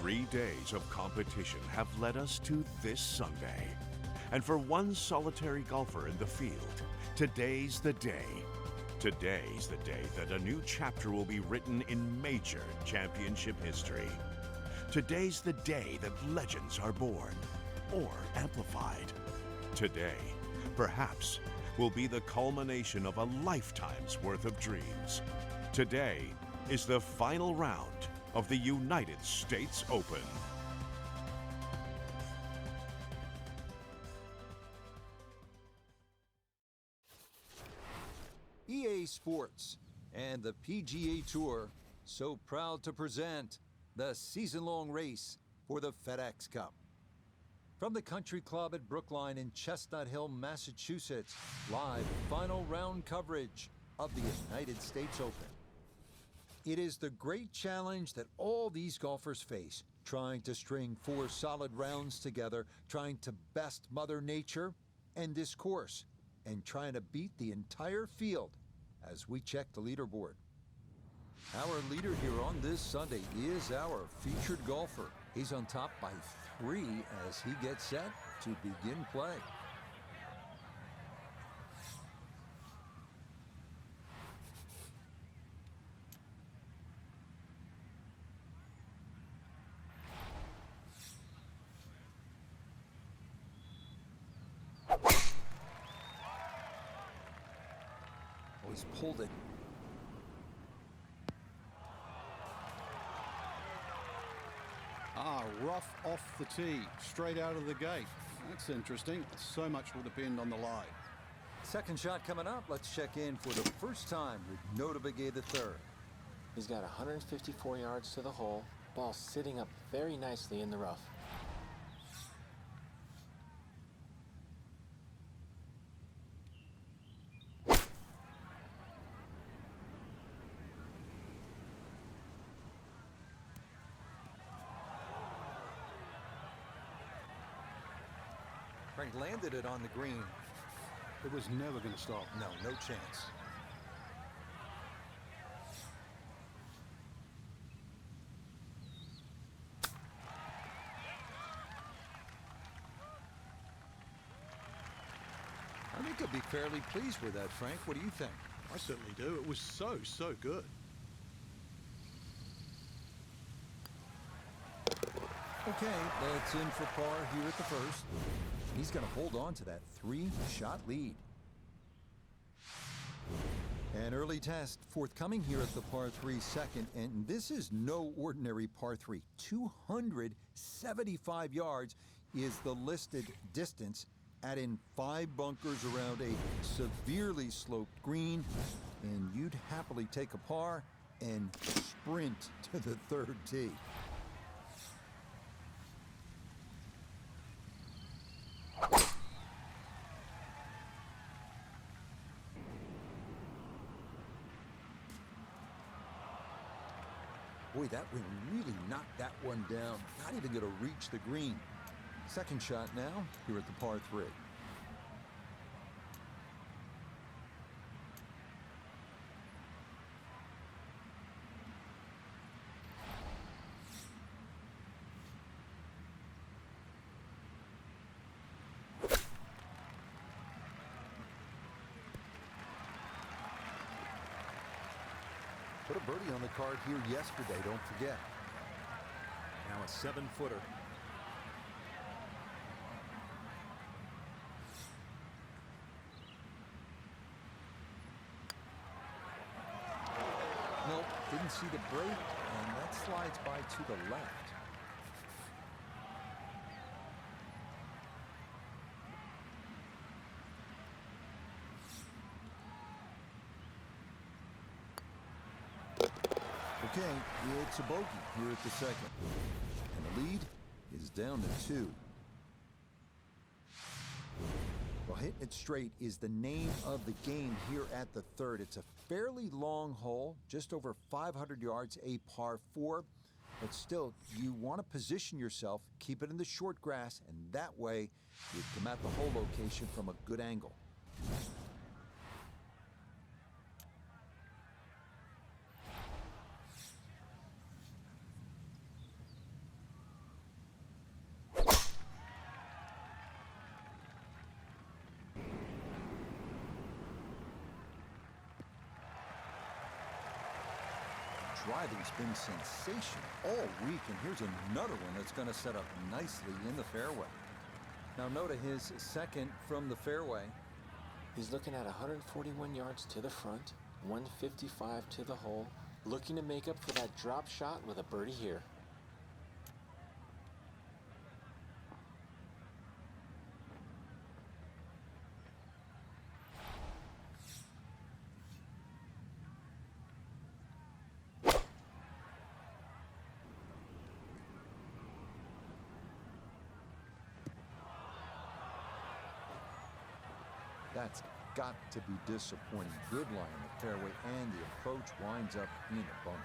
3 days of competition have led us to this Sunday. And for one solitary golfer in the field, today's the day. Today's the day that a new chapter will be written in major championship history. Today's the day that legends are born or amplified. Today, perhaps, will be the culmination of a lifetime's worth of dreams. Today is the final round of the United States Open. EA Sports and the PGA Tour so proud to present the season-long race for the FedEx Cup. From the Country Club at Brookline in Chestnut Hill, Massachusetts, live final round coverage of the United States Open. It is the great challenge that all these golfers face, trying to string 4 solid rounds together, trying to best Mother Nature and this course, and trying to beat the entire field as we check the leaderboard. Our leader here on this Sunday is our featured golfer. He's on top by 3 as he gets set to begin play. Oh, he's pulled it. Rough off the tee, straight out of the gate. That's interesting. So much will depend on the lie. Second shot coming up. Let's check in for the first time with Nota Begay the third. He's got 154 yards to the hole. Ball sitting up very nicely in the rough. Frank landed it on the green. It was never going to stop. No chance. I think I'd be fairly pleased with that, Frank. What do you think? I certainly do. It was so good. Okay, that's in for par here at the first. He's going to hold on to that 3-shot lead. An early test forthcoming here at the par 3 second, and this is no ordinary par 3. 275 yards is the listed distance. Add in 5 bunkers around a severely sloped green, and you'd happily take a par and sprint to the third tee. Boy, that wind really knocked that one down. Not even going to reach the green. Second shot now here at the par 3. Put a birdie on the card here yesterday, don't forget. Now a 7-footer. Nope, didn't see the break, and that slides by to the left. Okay, it's a bogey here at the second. And the lead is down to 2. Well, hitting it straight is the name of the game here at the third. It's a fairly long hole, just over 500 yards, a par 4. But still, you want to position yourself, keep it in the short grass, and that way you come at the hole location from a good angle. driving's been sensational all week, and here's another one that's going to set up nicely in the fairway. Now note his second from the fairway. He's looking at 141 yards to the front, 155 to the hole, looking to make up for that drop shot with a birdie here. That's got to be disappointing. Good line in the fairway, and the approach winds up in the bunker.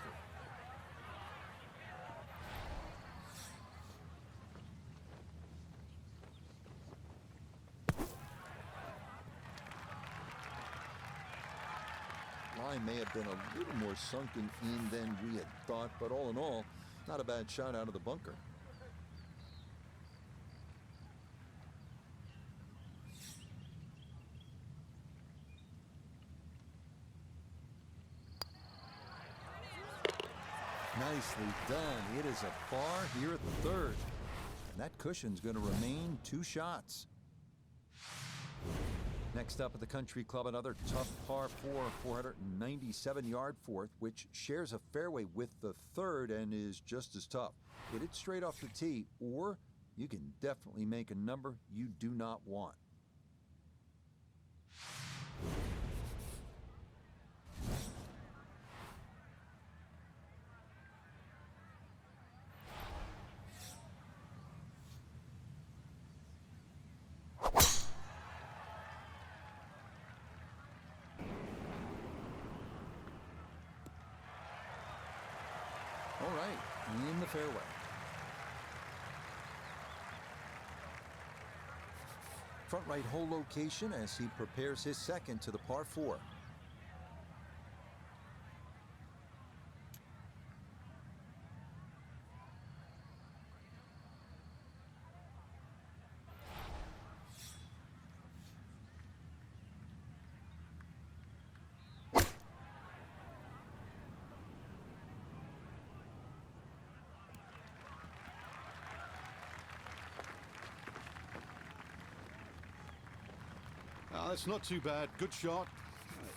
Line may have been a little more sunken in than we had thought, but all in all, not a bad shot out of the bunker. Nicely done. It is a par here at the third. And that cushion's going to remain 2 shots. Next up at the Country Club, another tough par 4, 497-yard fourth, which shares a fairway with the third and is just as tough. Hit it straight off the tee, or you can definitely make a number you do not want. All right, in the fairway. Front right hole location as he prepares his second to the par 4. That's not too bad. Good shot.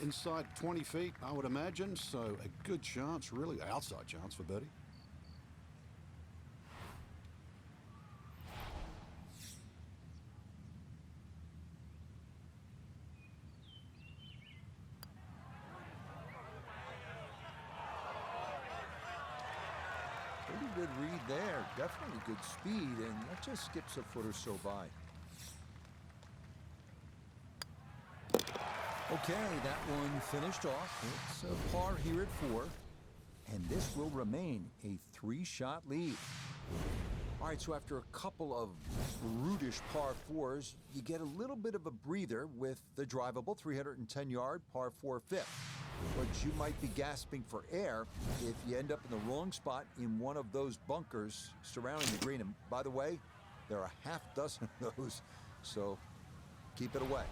Inside 20 feet, I would imagine. So a good chance, really outside chance for birdie. Pretty good read there. Definitely good speed, and that just skips a foot or so by. Okay, that one finished off. It's a par here at 4, and this will remain a 3-shot lead. All right, so after a couple of brutish par 4s, you get a little bit of a breather with the drivable 310-yard par 4 fifth. But you might be gasping for air if you end up in the wrong spot in one of those bunkers surrounding the green. And by the way, there are a half dozen of those, so keep it away.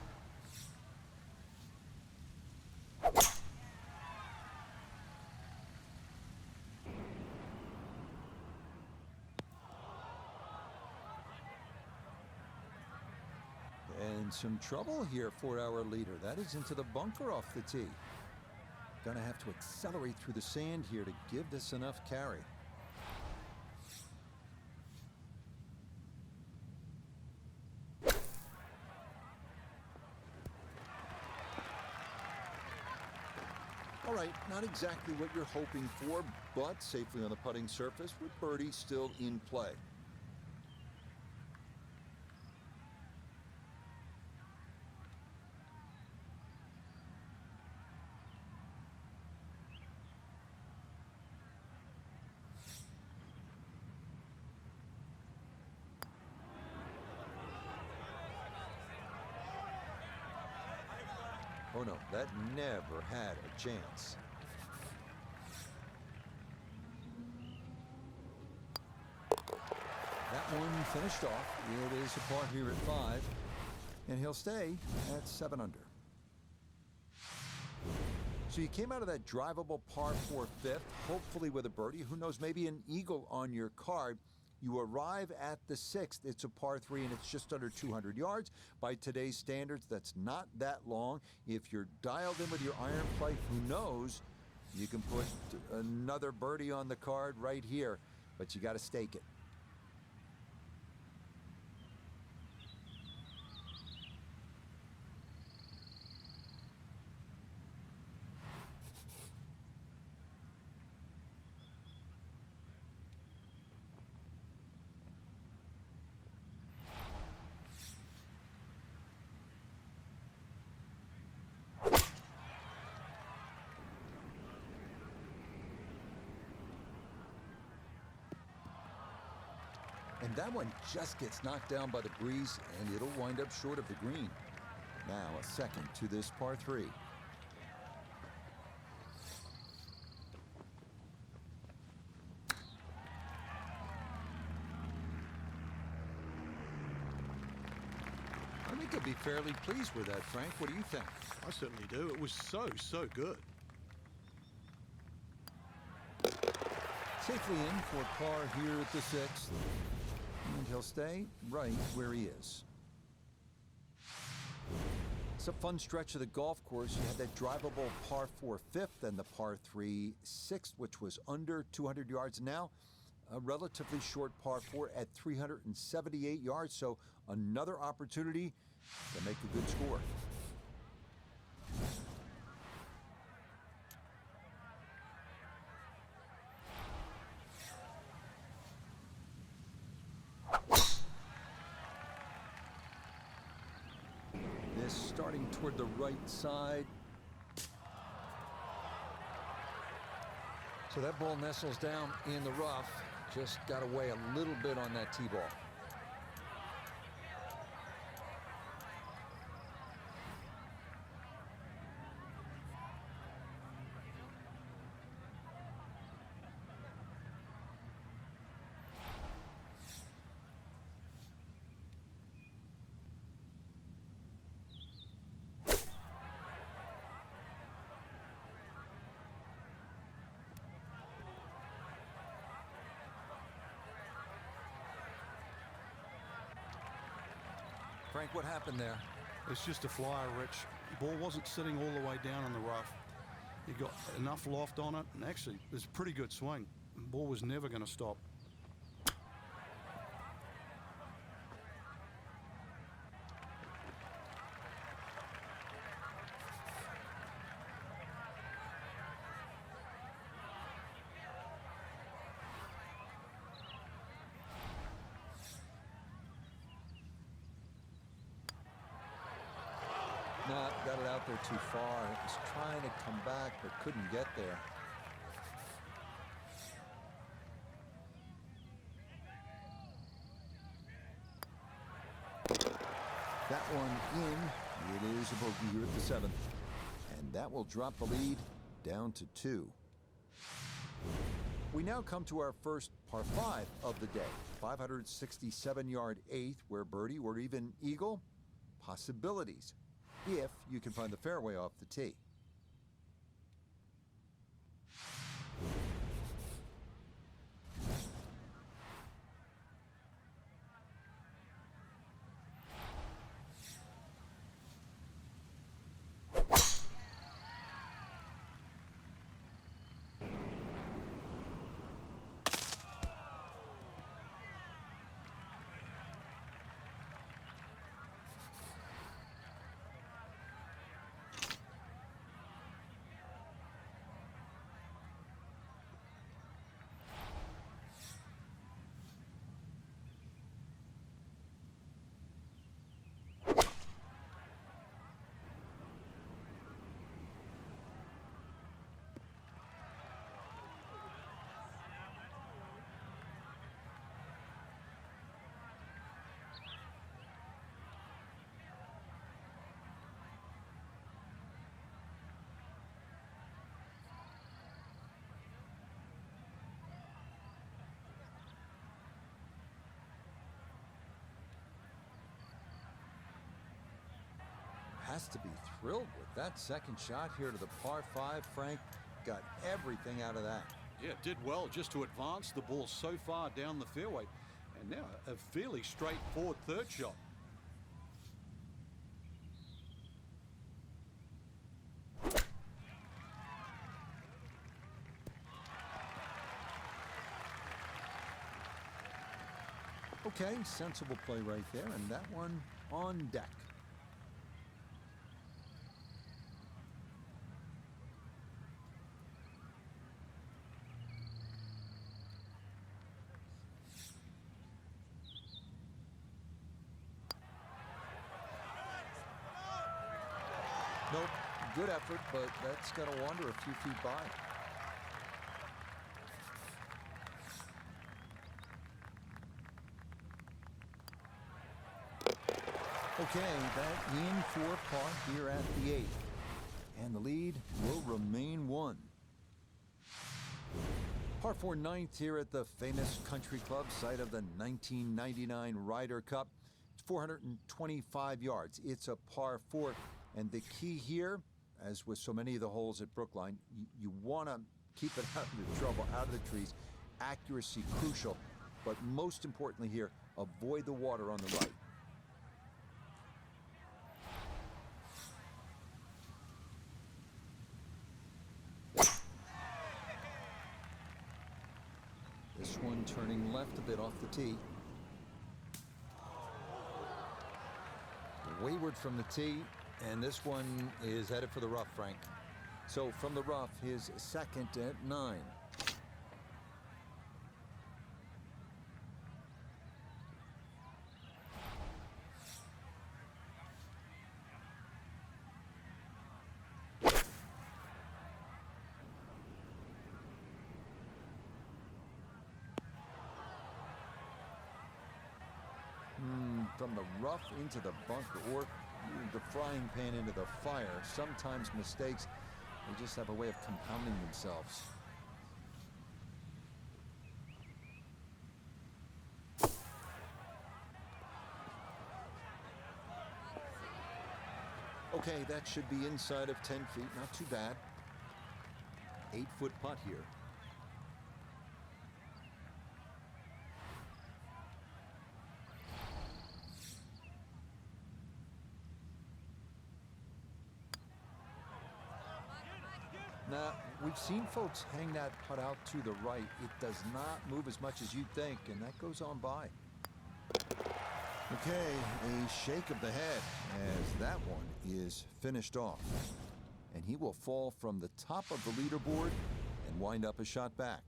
And some trouble here for our leader. That is into the bunker off the tee. Gonna have to accelerate through the sand here to give this enough carry. All right, not exactly what you're hoping for, but safely on the putting surface with birdie still in play. Oh no, that never had a chance. That one finished off. It is a par here at 5, and he'll stay at 7 under. So you came out of that drivable par 4 fifth, hopefully with a birdie. Who knows, maybe an eagle on your card. You arrive at the 6th. It's a par 3, and it's just under 200 yards. By today's standards, that's not that long. If you're dialed in with your iron play, who knows, you can put another birdie on the card right here, but you got to stake it. And that one just gets knocked down by the breeze, and it'll wind up short of the green. Now a second to this par 3. I think you'll be fairly pleased with that, Frank. What do you think? I certainly do. It was so good. Safely in for par here at the 6th. And he'll stay right where he is. It's a fun stretch of the golf course. You had that drivable par 4 fifth and the par 3 sixth, which was under 200 yards. Now, a relatively short par 4 at 378 yards. So another opportunity to make a good score. This starting toward the right side. So that ball nestles down in the rough. Just got away a little bit on that tee ball. Frank, what happened there? It's just a flyer, Rich. The ball wasn't sitting all the way down in the rough. He got enough loft on it, and actually, it was a pretty good swing. The ball was never going to stop. Got it out there too far. It was trying to come back, but couldn't get there. That one in. It is a bogey here at the 7th. And that will drop the lead down to 2. We now come to our first par 5 of the day. 567-yard 8th, where birdie or even eagle. Possibilities, if you can find the fairway off the tee. has to be thrilled with that second shot here to the par 5. Frank got everything out of that. Yeah, did well just to advance the ball so far down the fairway. And now a fairly straightforward third shot. Okay, sensible play right there, and that one on deck. Nope, good effort, but that's going to wander a few feet by. Okay, that in for par here at the 8th. And the lead will remain 1. Par 4 9th here at the famous country club site of the 1999 Ryder Cup. It's 425 yards. It's a par 4. And the key here, as with so many of the holes at Brookline, you want to keep it out of the trouble, out of the trees. Accuracy crucial. But most importantly here, avoid the water on the right. This one turning left a bit off the tee. Wayward from the tee, and this one is headed for the rough, Frank. So from the rough, his second at 9. From the rough into the bunker, or the frying pan into the fire. Sometimes mistakes, they just have a way of compounding themselves. Okay, that should be inside of 10 feet. Not too bad. 8-foot putt here. Now, we've seen folks hang that putt out to the right. It does not move as much as you'd think, and that goes on by. Okay, a shake of the head as that one is finished off. And he will fall from the top of the leaderboard and wind up a shot back.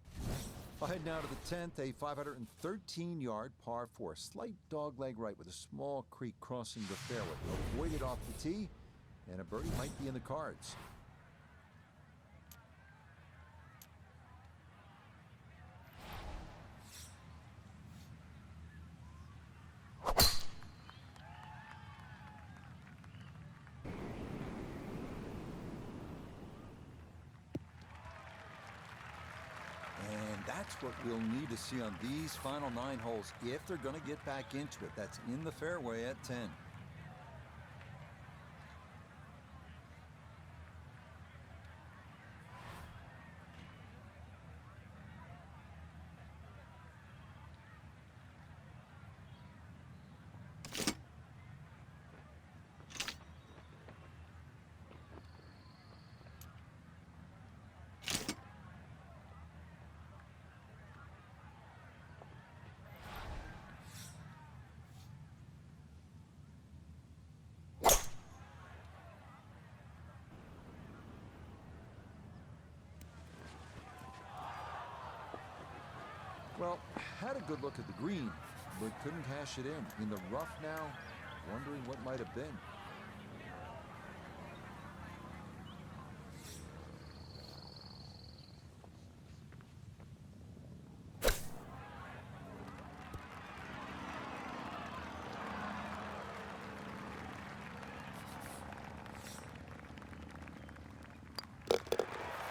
Ahead now to the 10th, a 513-yard par 4. Slight dogleg right with a small creek crossing the fairway. Avoided off the tee, and a birdie might be in the cards. That's what we'll need to see on these final 9 holes if they're going to get back into it. That's in the fairway at 10. Well, had a good look at the green, but couldn't cash it in. In the rough now, wondering what might have been.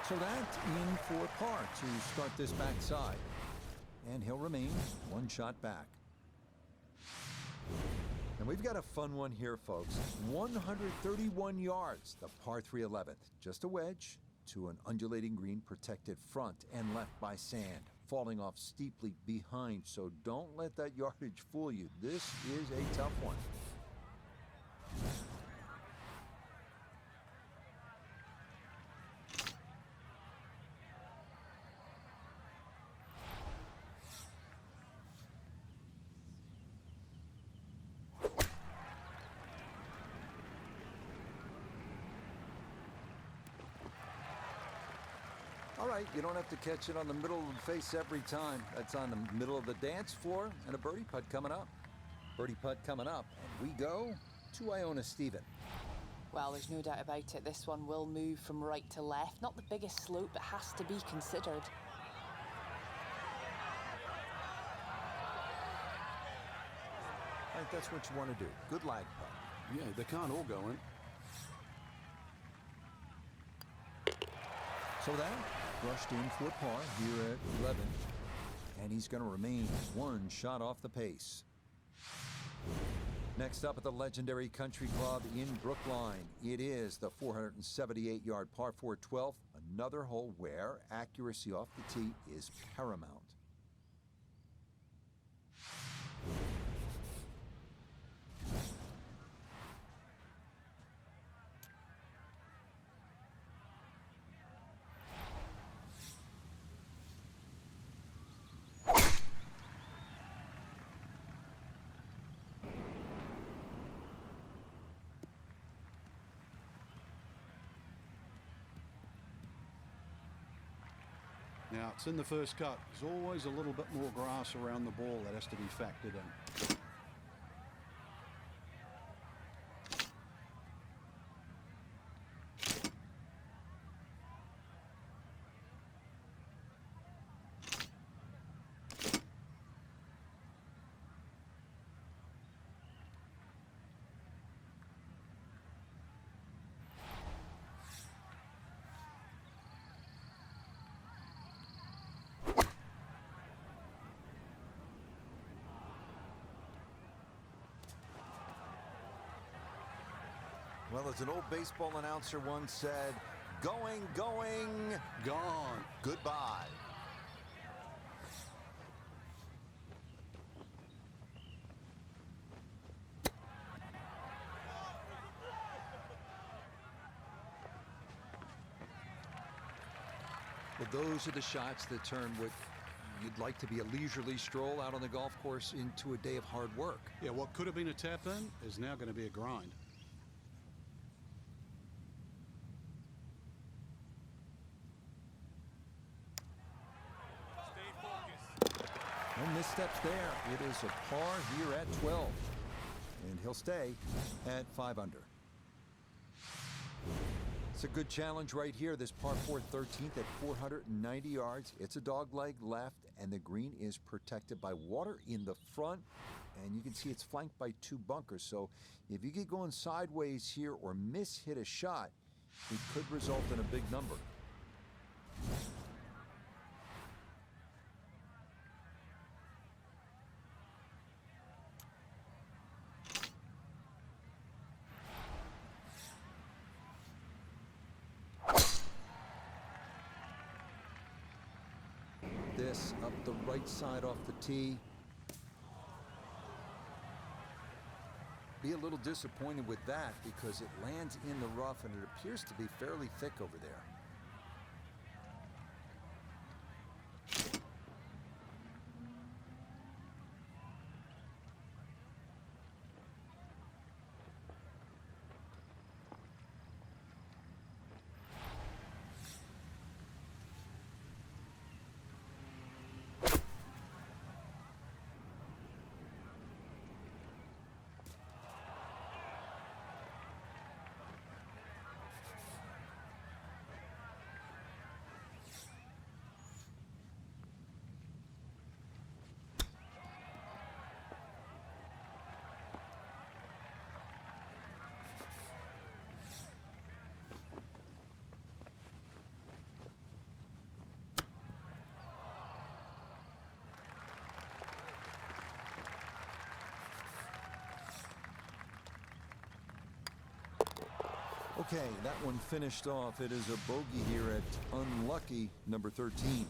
So that's in for par to start this backside. And he'll remain 1 shot back. And we've got a fun one here, folks. 131 yards, the par 3 11th. Just a wedge to an undulating green protected front and left by sand, falling off steeply behind. So don't let that yardage fool you. This is a tough one. All right, you don't have to catch it on the middle of the face every time. That's on the middle of the dance floor, and a birdie putt coming up. Birdie putt coming up, and we go to Iona Stephen. Well, there's no doubt about it. This one will move from right to left. Not the biggest slope, but has to be considered. I think that's what you want to do. Good lag putt. Yeah, they can't all go in. So that brushed in for par here at 11, and he's going to remain one shot off the pace. Next up at the legendary Country Club in Brookline, it is the 478-yard par 4 12th, another hole where accuracy off the tee is paramount. Now, it's in the first cut. There's always a little bit more grass around the ball that has to be factored in. Well, as an old baseball announcer once said, going, Gone. goodbye. Well, those are the shots that turn what you'd like to be a leisurely stroll out on the golf course into a day of hard work. Yeah, what could have been a tap-in is now going to be a grind. No missteps there. It is a par here at 12. And he'll stay at 5 under. It's a good challenge right here. This par 4 13th at 490 yards. It's a dog leg left, and the green is protected by water in the front. And you can see it's flanked by 2 bunkers. So if you get going sideways here or miss-hit a shot, it could result in a big number. This up the right side off the tee. Be a little disappointed with that because it lands in the rough and it appears to be fairly thick over there. Okay, that one finished off. It is a bogey here at unlucky number 13.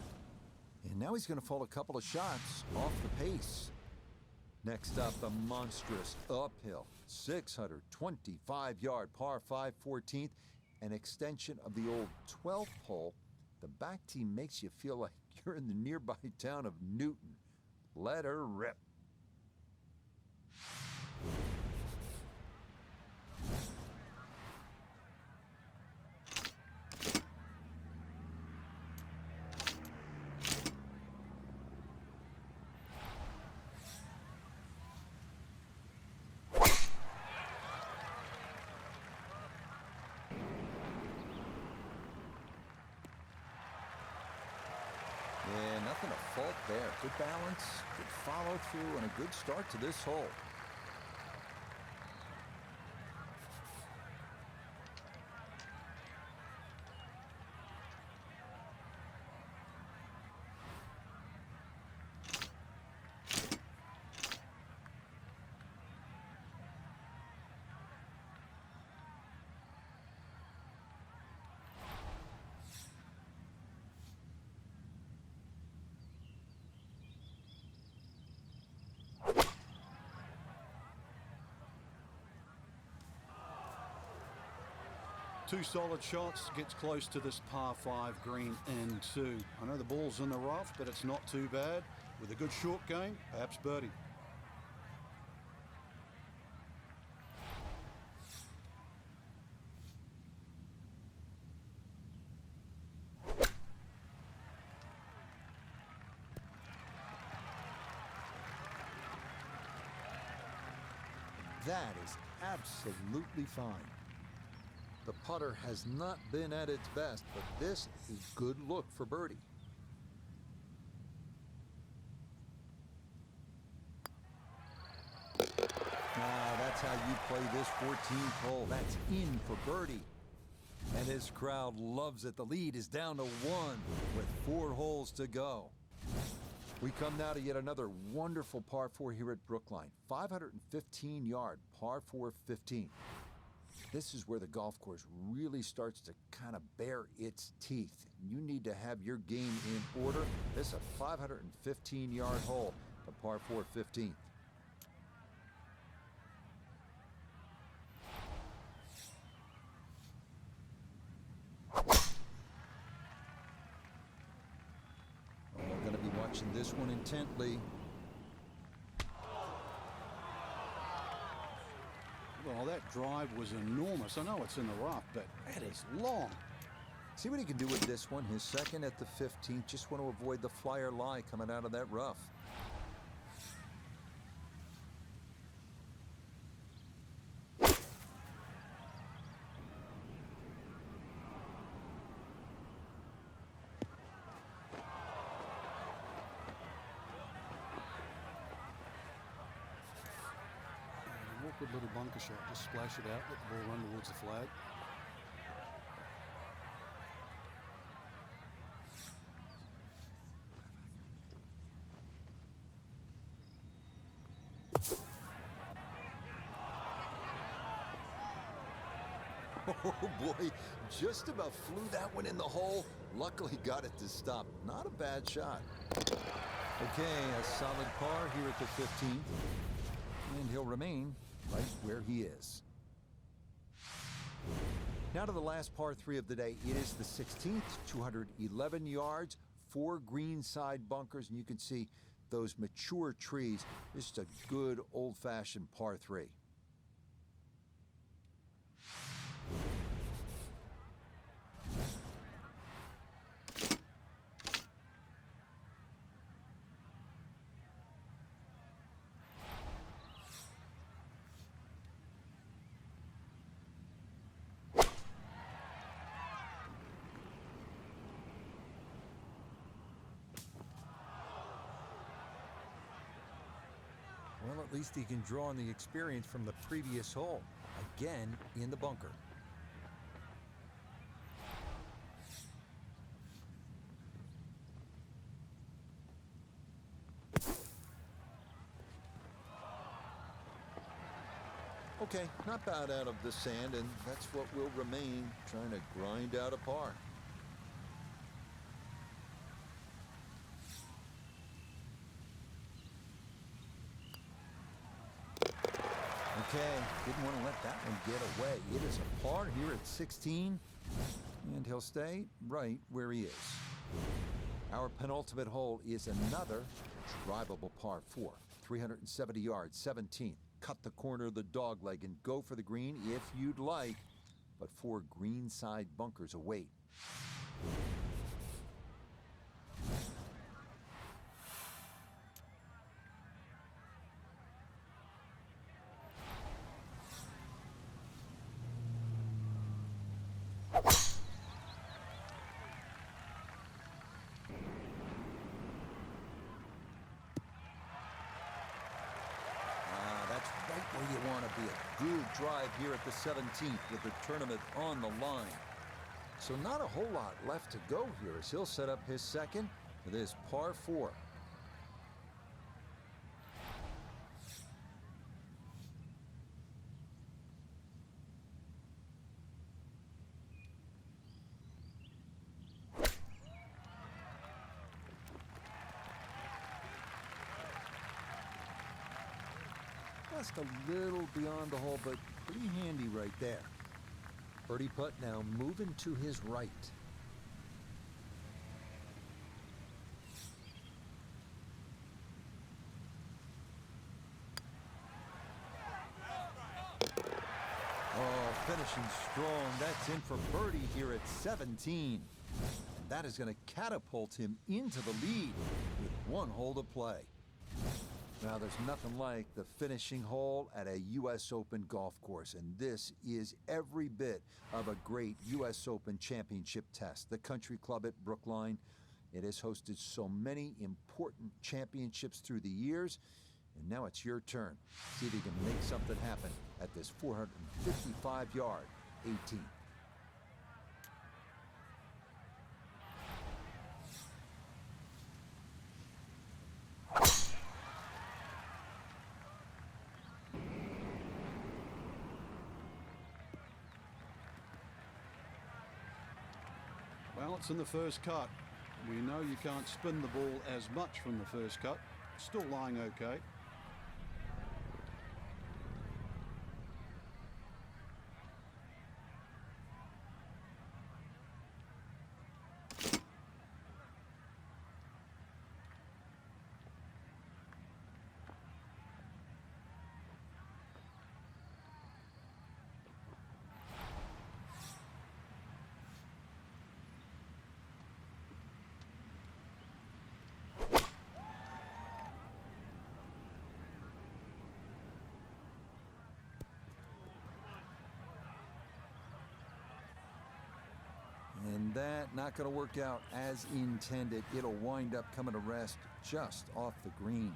And now he's going to fall a couple of shots off the pace. Next up, the monstrous uphill 625-yard par 5 14th, an extension of the old 12th hole. The back tee makes you feel like you're in the nearby town of Newton. Let her rip. Yeah, nothing to fault there. Good balance, good follow through, and a good start to this hole. Two solid shots, gets close to this par 5 green and 2. I know the ball's in the rough, but it's not too bad. With a good short game, perhaps birdie. That is absolutely fine. The putter has not been at its best, but this is good look for birdie. Now, that's how you play this 14th hole. That's in for birdie. And this crowd loves it. The lead is down to 1 with 4 holes to go. We come now to yet another wonderful par 4 here at Brookline. 515-yard par 4 15. This is where the golf course really starts to kind of bare its teeth. You need to have your game in order. This is a 515-yard hole, the par 4 15. We're going to be watching this one intently. Well, that drive was enormous. I know it's in the rough, but that is long. See what he can do with this one. His second at the 15th. Just want to avoid the flyer lie coming out of that rough. Awkward little bunker shot. Just splash it out, let the ball run towards the flag. Oh boy, just about flew that one in the hole. Luckily got it to stop. Not a bad shot. Okay, a solid par here at the 15th. And he'll remain right where he is. Now to the last par 3 of the day. It is the 16th, 211 yards, 4 greenside bunkers, and you can see those mature trees. Just a good old-fashioned par 3. Well, at least he can draw on the experience from the previous hole. Again, in the bunker. Okay, not bad out of the sand, and that's what will remain, trying to grind out a par. Okay, didn't want to let that one get away. It is a par here at 16, and he'll stay right where he is. Our penultimate hole is another drivable par 4, 370 yards, 17th. Cut the corner of the dogleg and go for the green if you'd like, but 4 greenside bunkers await. That's right where you want to be. A good drive here at the 17th with the tournament on the line. So not a whole lot left to go here as he'll set up his second for this par 4. Just a little beyond the hole, but pretty handy right there. Birdie putt now moving to his right. Oh, finishing strong. That's in for birdie here at 17. And that is going to catapult him into the lead with 1 hole to play. Now, there's nothing like the finishing hole at a U.S. Open golf course, and this is every bit of a great U.S. Open championship test. The Country Club at Brookline, it has hosted so many important championships through the years, and now it's your turn. See if you can make something happen at this 455-yard 18. Well, it's in the first cut. We know you can't spin the ball as much from the first cut. Still lying okay. And that not going to work out as intended. It'll wind up coming to rest just off the green.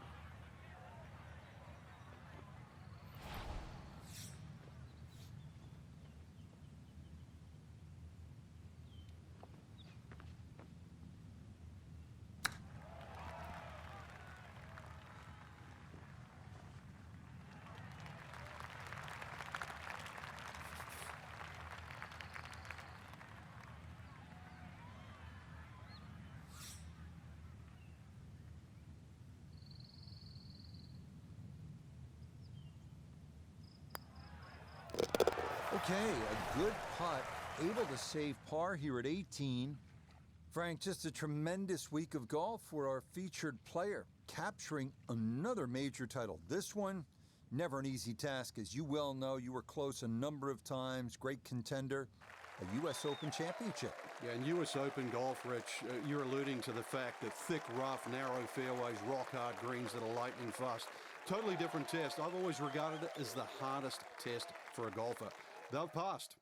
Okay, a good putt, able to save par here at 18. Frank, just a tremendous week of golf for our featured player, capturing another major title. This one, never an easy task. As you well know, you were close a number of times, great contender, a U.S. Open championship. Yeah, in U.S. Open golf, Rich, you're alluding to the fact that thick, rough, narrow fairways, rock-hard greens that are lightning fast. Totally different test. I've always regarded it as the hardest test for a golfer. They've passed.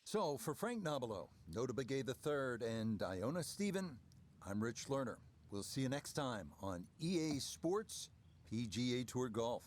So, for Frank Nobilo, Nota Begay III, and Iona Stephen, I'm Rich Lerner. We'll see you next time on EA Sports PGA Tour Golf.